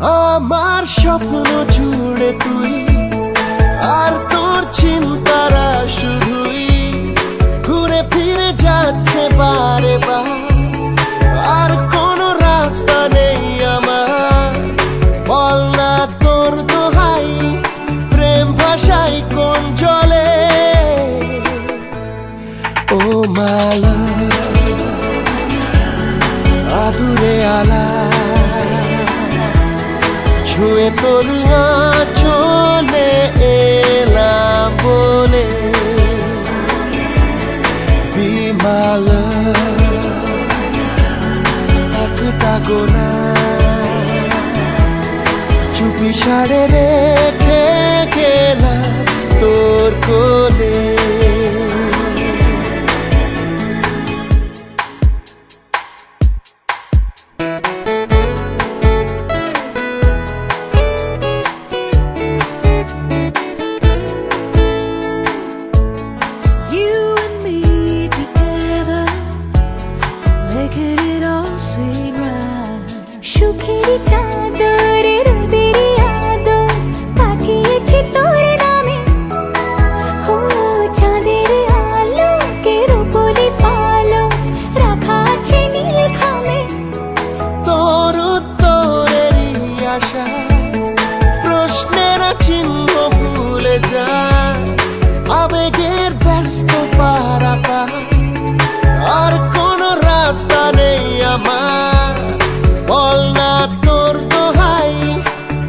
আমার স্বপ্ন জুড়ে তুই আর তোর চিন্তারা শুধুই ঘুরে ফিরে যাচ্ছে বারে বার। আর কোনো রাস্তা নেই আমার, বল না তোর দোহাই, প্রেম ভাষাই কোন জলে। ও মালা আদুরে আলা ছুঁয়ে তোর চলে এলাম বলে বিমাল একটা গোনা চুপি সাড়ে রেখে গেলাম তোর কোলে। সুখের চাদরে রোদের আদর পাঠিয়েছি তোর নামে, ও চাঁদের আলোকের উপরে পালো রাখা আছে নীল খামে। তোর উত্তরেরই আশা প্রশ্নের চিহ্ন ভুলে যায়, আবেগের ব্যস্ত পারাপা আর কোনো রাস্তা নেই আমার, বল না তোর দোহাই,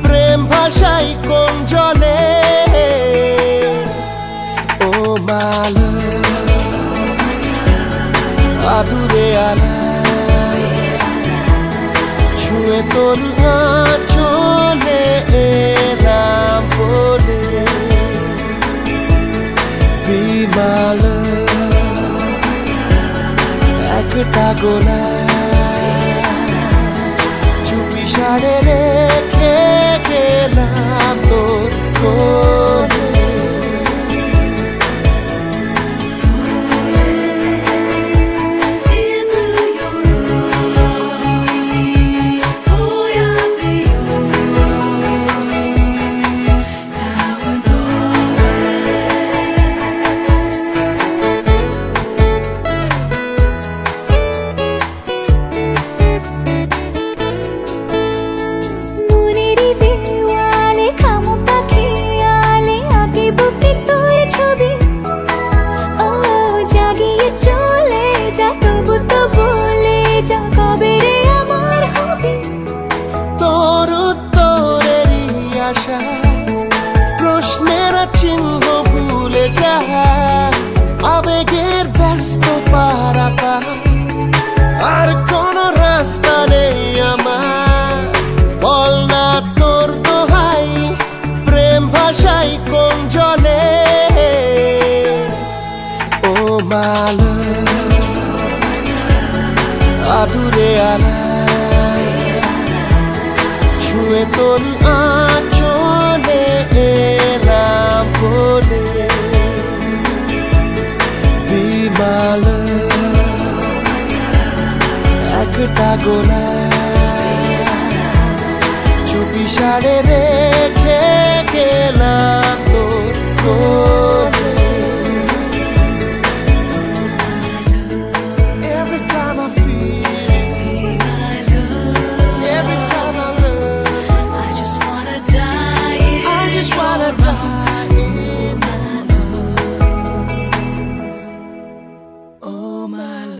প্রেম ভাষাই কোন জলে। ও মালা আদুরে আলা ছুঁয়ে তোর চলে এলাম বলে বিমাল একটা গোলা চুপি সাড়ে রেখে গেলাম তোর কোলে। প্রশ্নের চিহ্ন ভুলে যায়, আবেগের ব্যস্ত পারাপা আর কোনো রাস্তা নেই আমার, বল না তোর দোহাই, প্রেম ভাষাই কোন জলে। ও মালা আদুরে আলা ছুঁয়ে তোর চলে এলাম বলে বিমাল একটা গোলা চুপি সাড়ে রেখে গেলাম তোর